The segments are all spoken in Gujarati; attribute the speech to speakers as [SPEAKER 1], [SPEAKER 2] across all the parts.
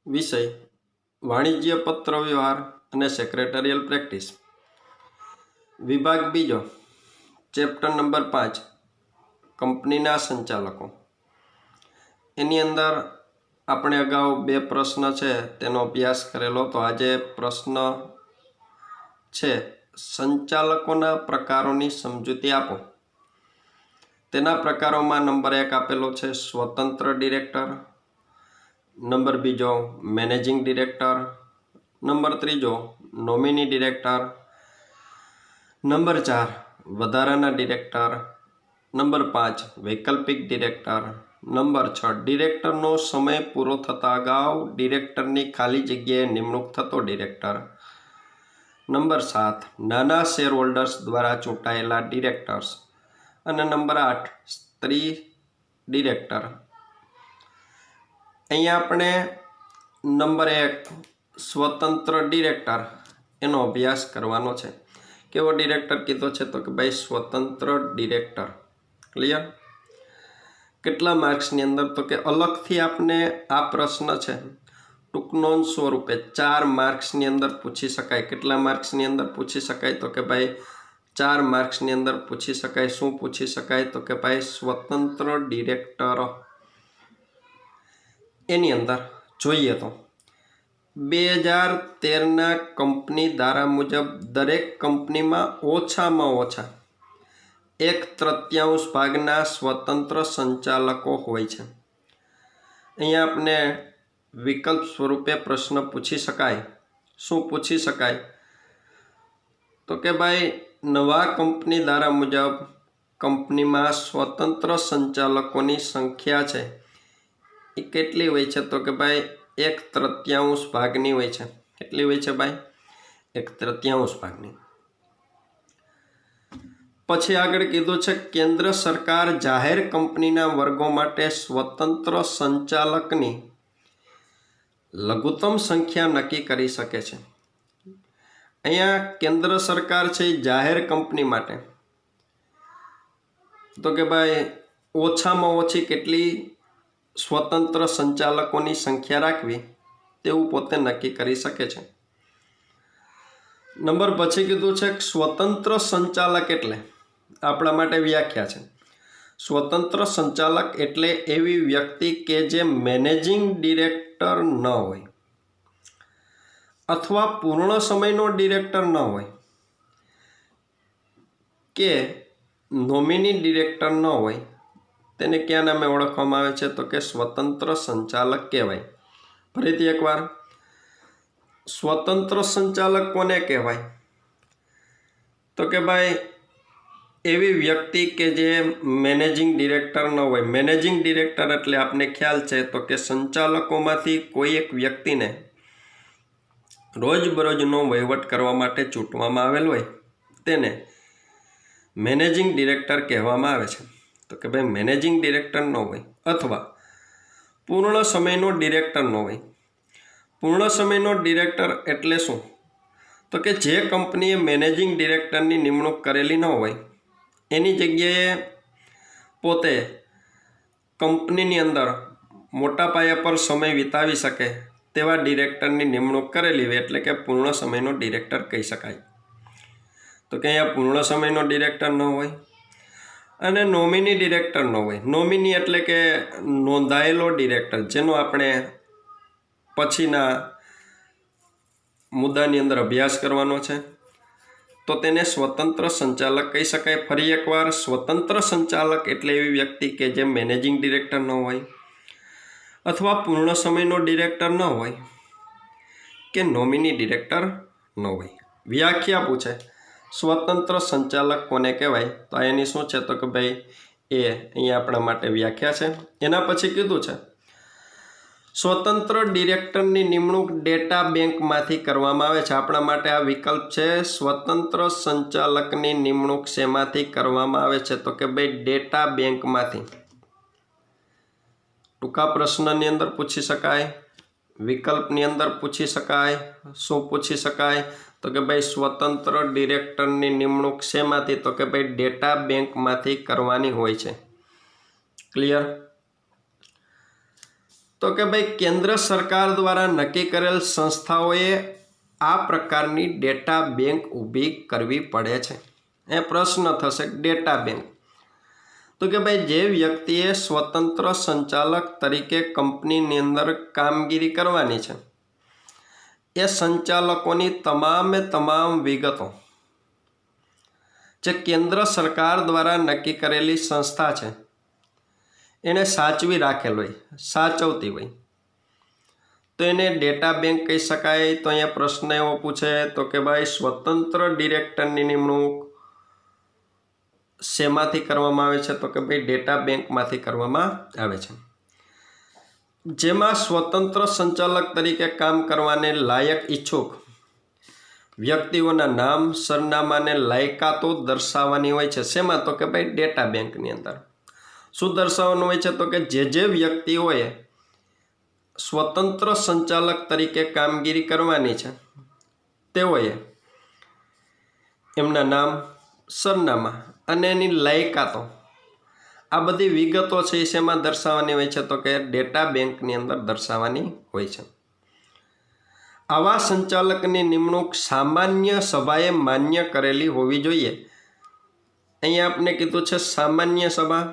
[SPEAKER 1] વિષય વાણિજ્ય પત્ર વ્યવહાર અને સેક્રેટરીયલ પ્રેક્ટિસ. વિભાગ બીજો, ચેપ્ટર નંબર 5, કંપનીના સંચાલકો. એની અંદર આપણે અગાઉ 2 પ્રશ્ન છે તેનો અભ્યાસ કરેલો. તો આજે પ્રશ્ન છે સંચાલકોના પ્રકારોની સમજૂતી આપો. તેના પ્રકારોમાં નંબર 1 આપેલો છે સ્વતંત્ર director, number 2 managing director, number 3 nominee director, number 4 વધારાના ડિરેક્ટર, નંબર 5 વૈકલ્પિક ડિરેક્ટર, નંબર 6 ડિરેક્ટરનો સમય પૂરો થતા અગાઉ ડિરેક્ટરની ખાલી જગ્યાએ નિમણૂક થતો ડિરેક્ટર, નંબર 7 નાના શેરહોલ્ડર્સ દ્વારા ચૂંટાયેલા ડિરેક્ટર્સ, અને નંબર 8 સ્ત્રી ડિરેક્ટર. અહીંયા આપણે નંબર 1 સ્વતંત્ર ડિરેક્ટર એનો અભ્યાસ કરવાનો છે. કેવો ડિરેક્ટર કીધો છે? તો કે ભાઈ સ્વતંત્ર ડિરેક્ટર. ક્લિયર? કેટલા માર્ક્સની અંદર? તો કે અલગથી આપને આ પ્રશ્ન છે ટૂંક નોંધ સ્વરૂપે 4 માર્ક્સની અંદર પૂછી શકાય. કેટલા માર્ક્સની અંદર પૂછી શકાય? તો કે ભાઈ 4 માર્ક્સની અંદર પૂછી શકાય. શું પૂછી શકાય? તો કે ભાઈ સ્વતંત્ર ડિરેક્ટર. એની અંદર જોઈએ તો 2013ના કંપની ધારા મુજબ દરેક કંપનીમાં ઓછામાં ઓછા 1/3 ભાગના સ્વતંત્ર સંચાલકો હોય છે. અહીંયા આપણે વિકલ્પ સ્વરૂપે પ્રશ્ન પૂછી શકાય. શું પૂછી શકાય? તો કે ભાઈ નવા કંપની ધારા મુજબ કંપનીમાં સ્વતંત્ર સંચાલકોની સંખ્યા છે એ કેટલી હોય છે? તો કે ભાઈ 1/3 ભાગની હોય છે. કેટલી હોય છે ભાઈ? 1/3 ભાગની. પછી આગળ કીધું છે કેન્દ્ર સરકાર જાહેર કંપનીના વર્ગો માટે સ્વતંત્ર સંચાલકની લઘુત્તમ સંખ્યા નક્કી કરી શકે છે. અહીંયા કેન્દ્ર સરકાર છે જાહેર કંપની માટે તો કે ભાઈ ઓછામાં ઓછી કેટલી સ્વતંત્ર સંચાલકોની સંખ્યા રાખવી તેવું પોતે નક્કી કરી શકે છે. નંબર પછી કીધું છે સ્વતંત્ર સંચાલક એટલે આપણા માટે વ્યાખ્યા છે. સ્વતંત્ર સંચાલક એટલે એવી વ્યક્તિ કે જે મેનેજિંગ ડિરેક્ટર ન હોય અથવા પૂર્ણ સમયનો ડિરેક્ટર ન હોય કે નોમિની ડિરેક્ટર ન હોય તેને કયા નામે ઓળખવામાં આવે છે? તો કે સ્વતંત્ર સંચાલક કહેવાય. ફરીથી એકવાર, સ્વતંત્ર સંચાલક કોને કહેવાય? તો કે ભાઈ એવી વ્યક્તિ કે જે મેનેજિંગ ડિરેક્ટર ન હોય. મેનેજિંગ ડિરેક્ટર એટલે આપને ખ્યાલ છે તો કે સંચાલકોમાંથી કોઈ એક વ્યક્તિને રોજબરોજનો વહીવટ કરવા માટે ચૂંટવામાં આવેલ હોય તેને મેનેજિંગ ડિરેક્ટર કહેવામાં આવે છે. તો કે ભાઈ મેનેજિંગ ડિરેક્ટર ન હોય અથવા પૂર્ણ સમયનો ડિરેક્ટર ન હોય. પૂર્ણ સમયનો ડિરેક્ટર એટલે શું? તો કે જે કંપનીએ મેનેજિંગ ડિરેક્ટરની નિમણૂક કરેલી ન હોય એની જગ્યાએ પોતે કંપનીની અંદર મોટા પાયા પર સમય વિતાવી શકે તેવા ડિરેક્ટરની નિમણૂક કરેલી હોય એટલે કે પૂર્ણ સમયનો ડિરેક્ટર કહી શકાય. તો કે અહીંયા પૂર્ણ સમયનો ડિરેક્ટર ન હોય અને નોમિની ડિરેક્ટર ન હોય. નોમિની એટલે કે નોંધાયેલો ડિરેક્ટર, જેનો આપણે પછીના મુદ્દાની અંદર અભ્યાસ કરવાનો છે. તો તેને સ્વતંત્ર સંચાલક કહી શકાય. ફરી એકવાર, સ્વતંત્ર સંચાલક એટલે એવી વ્યક્તિ કે જે મેનેજિંગ ડિરેક્ટર ન હોય અથવા પૂર્ણ સમયનો ડિરેક્ટર ન હોય કે નોમિની ડિરેક્ટર ન હોય. વ્યાખ્યા પૂછે સ્વતંત્ર સંચાલક કોને કહેવાય? તો એની શું છે? તો કે ભાઈ એ અહીંયા આપણા માટે વ્યાખ્યા છે. એના પછી કીધું છે સ્વતંત્ર ડિરેક્ટરની નિમણૂક ડેટા બેંકમાંથી કરવામાં આવે છે. આપણા માટે આ વિકલ્પ છે. સ્વતંત્ર સંચાલકની નિમણૂક શેમાંથી કરવામાં આવે છે? તો કે ભાઈ ડેટા બેંકમાંથી. ટૂંકા પ્રશ્નની અંદર પૂછી શકાય, વિકલ્પની અંદર પૂછી શકાય. શું પૂછી શકાય? તો કે ભાઈ સ્વતંત્ર ડિરેક્ટરની નિમણૂક શેમાંથી? તો કે ભાઈ ડેટા બેંકમાંથી કરવાની હોય છે. ક્લિયર? તો કે ભાઈ કેન્દ્ર સરકાર દ્વારા નક્કી કરેલ સંસ્થાઓએ આ પ્રકારની ડેટા બેંક ઊભી કરવી પડે છે। એ પ્રશ્ન થશે ડેટા બેંક, તો કે ભાઈ જે વ્યક્તિએ સ્વતંત્ર સંચાલક તરીકે કંપનીની અંદર કામગીરી કરવાની છે એ સંચાલકોની તમામ વિગતો જે કેન્દ્ર સરકાર દ્વારા નક્કી કરેલી સંસ્થા છે એને સાચવી રાખેલ હોય, સાચવતી હોય, તો એને ડેટા બેંક કહી શકાય। તો અહીંયા પ્રશ્ન એવો પૂછે તો કે ભાઈ સ્વતંત્ર ડિરેક્ટરની નિમણૂક શેમાંથી કરવામાં આવે છે? તો કે ભાઈ ડેટા બેંકમાંથી કરવામાં આવે છે, જેમાં સ્વતંત્ર સંચાલક તરીકે કામ કરવાને લાયક ઈચ્છુક વ્યક્તિઓના નામ, સરનામાને લાયકાતો દર્શાવવાની હોય છે। શેમાં? તો કે ભાઈ ડેટા બેંકની અંદર શું દર્શાવવાનું હોય છે? તો કે જે વ્યક્તિઓએ સ્વતંત્ર સંચાલક તરીકે કામગીરી કરવાની છે તેઓએ એમના નામ, સરનામા અને એની લાયકાતો આ બધી વિગતો છે એ શેમાં દર્શાવવાની હોય છે? તો કે ડેટા બેંકની અંદર દર્શાવવાની હોય છે। આવા સંચાલકની નિમણૂક સામાન્ય સભાએ માન્ય કરેલી હોવી જોઈએ। અહીંયા આપણે કીધું છે સામાન્ય સભા,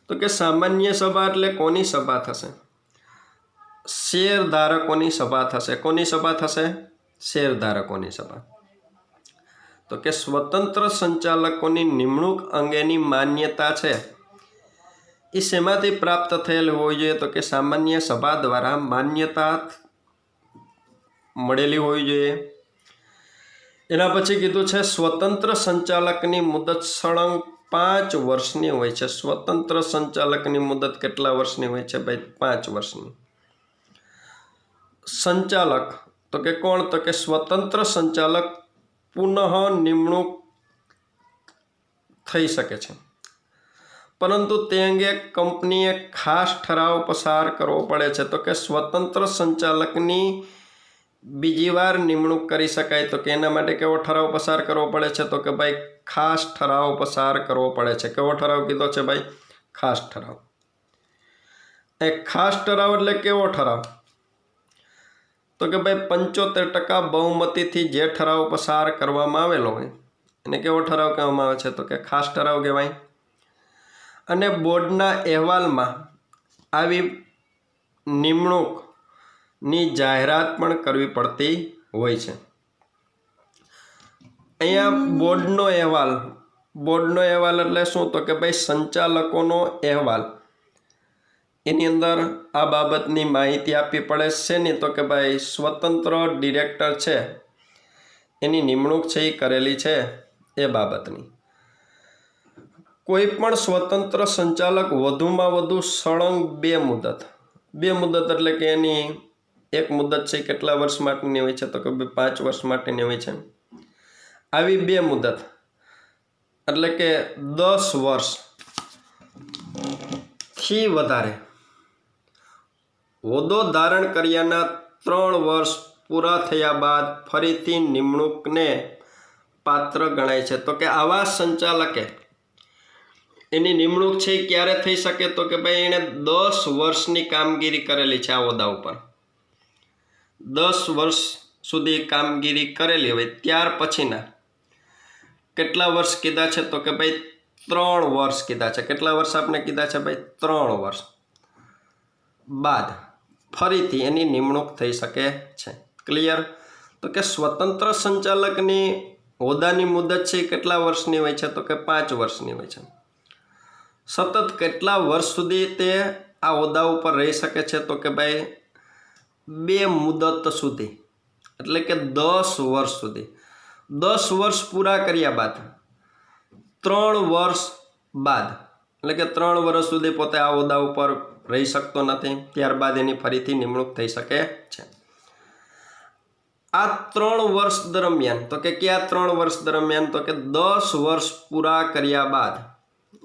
[SPEAKER 1] તો કે સામાન્ય સભા એટલે કોની સભા થશે? શેરધારકોની સભા થશે। કોની સભા થશે? શેરધારકોની સભા। તો કે સ્વતંત્ર સંચાલકોની નિમણૂક અંગેની માન્યતા છે એ શેમાંથી પ્રાપ્ત થયેલ હોવી જોઈએ? તો કે સામાન્ય સભા દ્વારા માન્યતા મળેલી હોવી જોઈએ। એના પછી કીધું છે સ્વતંત્ર સંચાલકની મુદત સળંગ 5 વર્ષની હોય છે। સ્વતંત્ર સંચાલકની મુદત કેટલા વર્ષની હોય છે? ભાઈ 5 વર્ષની। સંચાલક તો કે કોણ? તો કે સ્વતંત્ર સંચાલક પુનઃ નિમણૂક થઈ શકે છે, પરંતુ તે અંગે કંપનીએ ખાસ ઠરાવ પસાર કરવો પડે છે। તો કે સ્વતંત્ર સંચાલકની બીજી વાર નિમણૂક કરી શકાય, તો કે એના માટે કેવો ઠરાવ પસાર કરવો પડે છે? તો કે ભાઈ ખાસ ઠરાવ પસાર કરવો પડે છે। કેવો ઠરાવ કીધો છે ભાઈ? ખાસ ઠરાવ। એ ખાસ ઠરાવ એટલે કેવો ઠરાવ? તો કે ભાઈ 75% બહુમતીથી જે ઠરાવ પસાર કરવામાં આવેલો હોય એને કેવો ઠરાવ કહેવામાં આવે છે? તો કે ખાસ ઠરાવ કહેવાય। અને બોર્ડના અહેવાલમાં આવી નિમણૂકની જાહેરાત પણ કરવી પડતી હોય છે। અહીંયા બોર્ડનો અહેવાલ એટલે શું? તો કે ભાઈ સંચાલકોનો અહેવાલ, એની અંદર આ બાબતની માહિતી આપવી પડે છે નહીં? તો કે ભાઈ સ્વતંત્ર ડિરેક્ટર છે એની નિમણૂક છે એ કરેલી છે એ બાબતની। કોઈ પણ સ્વતંત્ર સંચાલક વધુમાં વધુ સળંગ 2 મુદત એટલે કે એની એક મુદત છે કેટલા વર્ષ માટેની હોય છે? તો કે 5 વર્ષ માટેની હોય છે। આવી 2 મુદત એટલે કે 10 વર્ષથી વધારે હોદ્દો ધારણ કર્યાના 3 વર્ષ પૂરા થયા બાદ ફરીથી નિમણૂકને પાત્ર ગણાય છે। તો કે આવા સંચાલકે એની નિમણૂક છે ક્યારે થઈ શકે? તો કે ભાઈ એણે 10 વર્ષની કામગીરી કરેલી છે આ હોદ્દા ઉપર, 10 વર્ષ સુધી કામગીરી કરેલી હોય ત્યાર પછીના કેટલા વર્ષ કીધા છે? તો કે ભાઈ 3 વર્ષ કીધા છે। કેટલા વર્ષ આપણે કીધા છે ભાઈ? 3 વર્ષ બાદ ફરીથી એની નિમણૂક થઈ શકે છે। ક્લિયર? તો કે સ્વતંત્ર સંચાલકની હોદ્દાની મુદત છે કેટલા વર્ષની હોય છે? તો કે 5 વર્ષની હોય છે। સતત કેટલા વર્ષ સુધી તે આ હોદ્દા ઉપર રહી શકે છે? તો કે ભાઈ 2 મુદત સુધી, એટલે કે 10 વર્ષ સુધી। 10 વર્ષ પૂરા કર્યા બાદ 3 વર્ષ બાદ, એટલે કે 3 વર્ષ સુધી પોતે આ હોદ્દા ઉપર રહી શકતો નથી, ત્યારબાદ એની ફરીથી નિમણૂક થઈ શકે છે। આ 3 વર્ષ દરમિયાન, તો કે કયા 3 વર્ષ દરમિયાન? તો કે 10 વર્ષ પૂરા કર્યા બાદ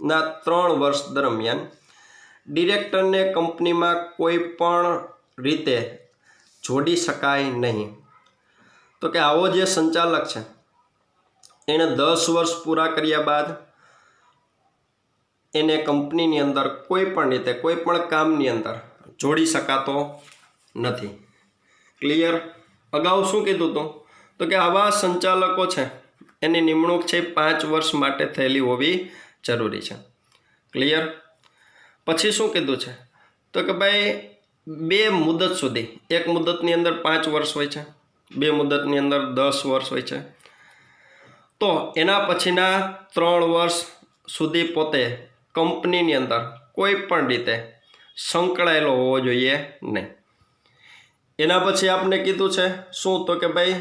[SPEAKER 1] ના 3 વર્ષ દરમિયાન ડિરેક્ટરને કંપનીમાં કોઈ પણ રીતે જોડી શકાય નહીં। તો કે આવો જે સંચાલક છે એણે 10 વર્ષ પૂરા કર્યા બાદ એને કંપનીની અંદર કોઈ પણ રીતે કોઈ પણ કામની અંદર જોડી શકાતો નથી. ક્લિયર? અગાઉ શું કીધું હતું? તો કે આવા સંચાલકો છે એની નિમણૂક છે 5 વર્ષ માટે થયેલી હોવી જરૂરી છે. ક્લિયર? પછી શું કીધું છે? તો કે ભાઈ 2 મુદત સુધી, એક મુદતની અંદર 5 વર્ષ હોય છે, 2 મુદતની અંદર 10 વર્ષ હોય છે, તો એના પછીના 3 વર્ષ સુધી પોતે કંપનીની અંદર કોઈ પણ રીતે સંકળાયેલો હોવો જોઈએ નહીં. એના પછી આપણે કીધું છે શું? તો કે ભાઈ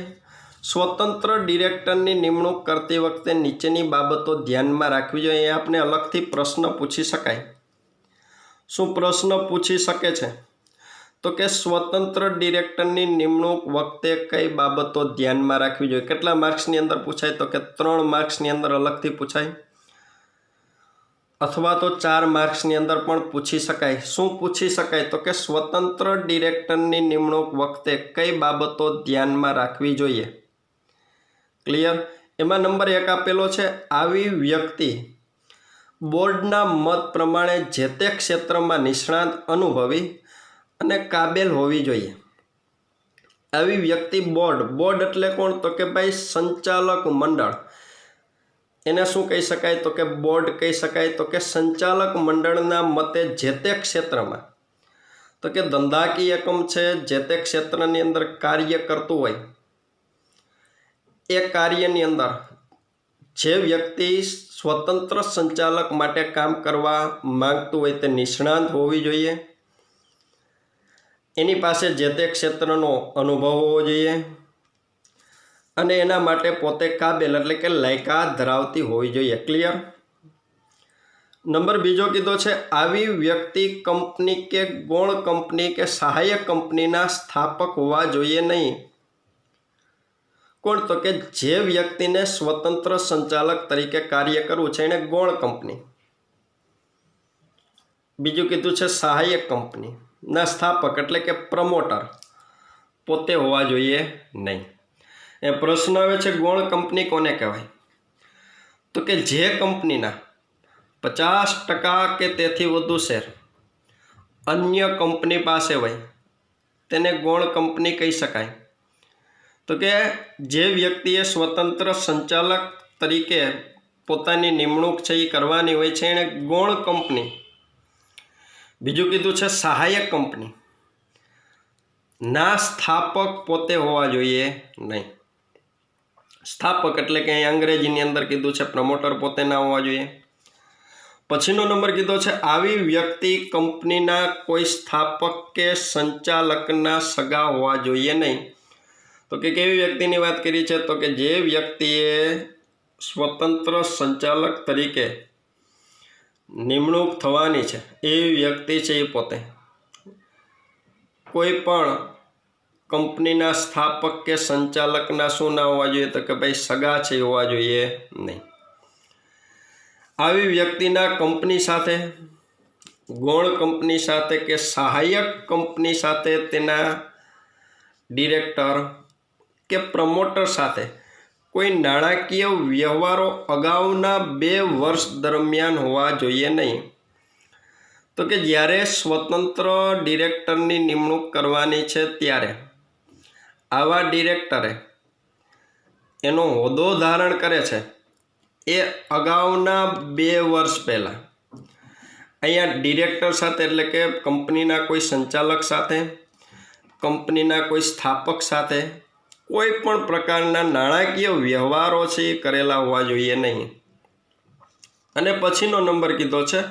[SPEAKER 1] સ્વતંત્ર ડિરેક્ટરની નિમણૂક કરતી વખતે નીચેની બાબતો ધ્યાનમાં રાખવી જોઈએ. આપણે અલગથી પ્રશ્ન પૂછી શકાય. શું પ્રશ્ન પૂછી શકે છે? તો કે સ્વતંત્ર ડિરેક્ટરની નિમણૂક વખતે કઈ બાબતો ધ્યાનમાં રાખવી જોઈએ? કેટલા માર્ક્સની અંદર પૂછાય? તો કે 3 માર્ક્સની અંદર અલગથી પૂછાય, અથવા તો 4 માર્ક્સની અંદર પણ પૂછી શકાય. શું પૂછી શકાય? તો કે સ્વતંત્ર ડિરેક્ટરની નિમણૂક વખતે કઈ બાબતો ધ્યાનમાં રાખવી જોઈએ. ક્લિયર? એમાં નંબર 1 આપેલો છે, આવી વ્યક્તિ બોર્ડના મત પ્રમાણે જે તે ક્ષેત્રમાં નિષ્ણાત, અનુભવી અને કાબેલ હોવી જોઈએ. આવી વ્યક્તિ બોર્ડ એટલે કોણ? તો કે ભાઈ સંચાલક મંડળ. એને શું કહી શકાય? તો કે બોર્ડ કહી શકાય. તો કે સંચાલક મંડળના મતે જે તે ક્ષેત્રમાં, તો કે ધંધાકીય એકમ છે, જે તે ક્ષેત્રની અંદર કાર્ય કરતું હોય, એ કાર્યની અંદર જે વ્યક્તિ સ્વતંત્ર સંચાલક માટે કામ કરવા માંગતું હોય તે નિષ્ણાત હોવી જોઈએ. એની પાસે જે તે ક્ષેત્રનો અનુભવ હોવો જોઈએ અને એના માટે પોતે કાબેલ એટલે કે લાયકાત ધરાવતી હોવી જોઈએ. ક્લિયર? નંબર 2 કીધો છે, આવી વ્યક્તિ કંપની કે ગૌણ કંપની કે સહાયક કંપનીના સ્થાપક હોવા જોઈએ નહીં. કોણ? તો કે જે વ્યક્તિને સ્વતંત્ર સંચાલક તરીકે કાર્ય કરવું છે એને ગૌણ કંપની. બીજું કીધું છે સહાયક કંપનીના સ્થાપક એટલે કે પ્રમોટર પોતે હોવા જોઈએ નહીં. એ પ્રશ્ન આવે છે ગૌણ કંપની કોને કહેવાય? તો કે જે કંપનીના 50% કે તેથી વધુ શેર અન્ય કંપની પાસે હોય તેને ગૌણ કંપની કહી શકાય. તો કે જે વ્યક્તિએ સ્વતંત્ર સંચાલક તરીકે પોતાની નિમણૂક છે એ કરવાની હોય છે એને ગૌણ કંપની. બીજું કીધું છે સહાયક કંપની ના સ્થાપક પોતે હોવા જોઈએ નહીં. સ્થાપક એટલે કે અહીં અંગ્રેજીની અંદર કીધું છે પ્રમોટર પોતે ના હોવા જોઈએ. પછીનો નંબર કીધો છે, આવી વ્યક્તિ કંપનીના કોઈ સ્થાપક કે સંચાલકના સગા હોવા જોઈએ નહીં. તો કે કેવી વ્યક્તિની વાત કરી છે? તો કે જે વ્યક્તિએ સ્વતંત્ર સંચાલક તરીકે નિમણૂક થવાની છે એવી વ્યક્તિ છે એ પોતે કોઈ પણ કંપનીના સ્થાપક કે સંચાલકના શું ના હોવા જોઈએ? તો કે ભાઈ સગા છે હોવા જોઈએ નહીં. આવી વ્યક્તિના કંપની સાથે, ગૌણ કંપની સાથે કે સહાયક કંપની સાથે તેના ડિરેક્ટર કે પ્રમોટર સાથે કોઈ નાણાકીય વ્યવહારો અગાઉના 2 વર્ષ દરમિયાન હોવા જોઈએ નહીં. તો કે જ્યારે સ્વતંત્ર ડિરેક્ટરની નિમણૂક કરવાની છે ત્યારે આવા ડિરેક્ટરે એનો હોદ્દો ધારણ કરે છે એ અગાઉના 2 વર્ષ પહેલાં અહીંયા ડિરેક્ટર સાથે એટલે કે કંપનીના કોઈ સંચાલક સાથે, કંપનીના કોઈ સ્થાપક સાથે કોઈ પણ પ્રકારના નાણાકીય વ્યવહારો છે એ કરેલા હોવા જોઈએ નહીં. અને પછીનો નંબર કીધો છે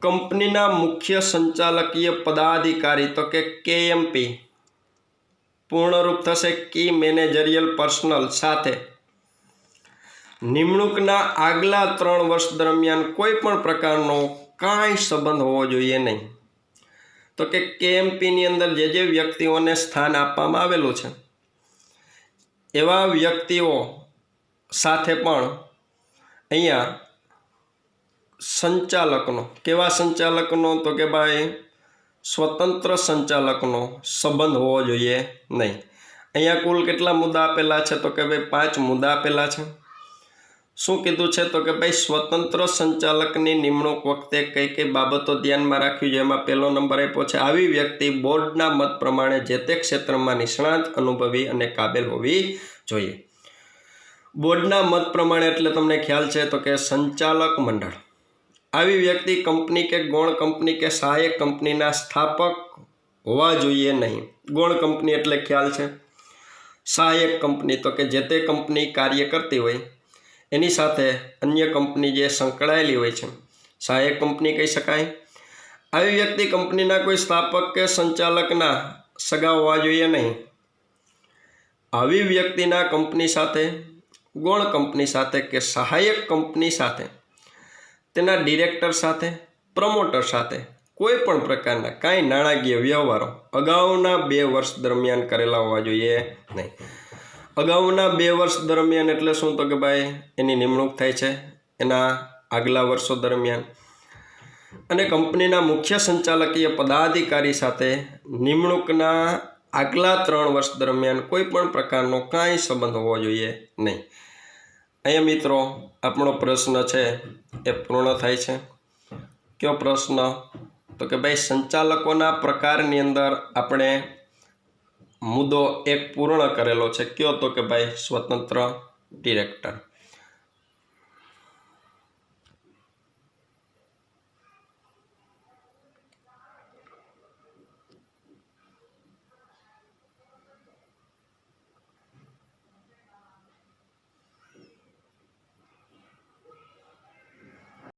[SPEAKER 1] કંપનીના મુખ્ય સંચાલકીય પદાધિકારી તો કે KMP પૂર્ણરૂપ થશે કી મેનેજરિયલ પર્સનલ સાથે નિમણૂકના આગલા 3 વર્ષ દરમિયાન કોઈ પણ પ્રકારનો કાંઈ સંબંધ હોવો જોઈએ નહીં. તો કે KMPની અંદર જે વ્યક્તિઓને સ્થાન આપવામાં આવેલું છે એવા વ્યક્તિઓ સાથે પણ અહીંયા સંચાલકનો, કેવા સંચાલકનો? તો કે ભાઈ સ્વતંત્ર સંચાલકનો સંબંધ હોવો જોઈએ નહીં. અહીંયા કુલ કેટલા મુદ્દા આપેલા છે? તો કે ભાઈ 5 મુદ્દા આપેલા છે. શું કીધું છે તો કે ભાઈ સ્વતંત્ર સંચાલકની નિમણૂક વખતે કઈ કઈ બાબતો ધ્યાનમાં રાખવી જોઈએ. એમાં પહેલો નંબર આપ્યો છે, આવી વ્યક્તિ બોર્ડના મત પ્રમાણે જે તે ક્ષેત્રમાં નિષ્ણાત, અનુભવી અને કાબેલ હોવી જોઈએ. બોર્ડના મત પ્રમાણે એટલે તમને ખ્યાલ છે તો કે સંચાલક મંડળ. આવી વ્યક્તિ કંપની કે ગૌણ કંપની કે સહાયક કંપનીના સ્થાપક હોવા જોઈએ નહીં. ગૌણ કંપની એટલે ખ્યાલ છે. સહાયક કંપની તો કે જે તે કંપની કાર્ય કરતી હોય એની સાથે અન્ય કંપની જે સંકળાયેલી હોય છે, સહાયક કંપની કહી શકાય. આવી વ્યક્તિ કંપનીના કોઈ સ્થાપક કે સંચાલકના સગા હોવા જોઈએ નહીં. આવી વ્યક્તિના કંપની સાથે, ગૌણ કંપની સાથે કે સહાયક કંપની સાથે, તેના ડિરેક્ટર સાથે, પ્રમોટર સાથે કોઈ પણ પ્રકારના કાંઈ નાણાકીય વ્યવહારો અગાઉના 2 વર્ષ દરમિયાન કરેલા હોવા જોઈએ નહીં. અગાઉના 2 વર્ષ દરમિયાન એટલે શું તો કે ભાઈ એની નિમણૂક થાય છે એના આગલા વર્ષો દરમિયાન. અને કંપનીના મુખ્ય સંચાલકીય પદાધિકારી સાથે નિમણૂકના આગલા 3 વર્ષ દરમિયાન કોઈ પણ પ્રકારનો કાંઈ સંબંધ હોવો જોઈએ નહીં. અહીંયા મિત્રો આપણો પ્રશ્ન છે એ પૂર્ણ થાય છે. કયો પ્રશ્ન તો કે ભાઈ સંચાલકોના પ્રકારની અંદર આપણે મુદ્દો 1 પૂર્ણ કરેલો છે. કયો તો કે ભાઈ સ્વતંત્ર ડિરેક્ટર.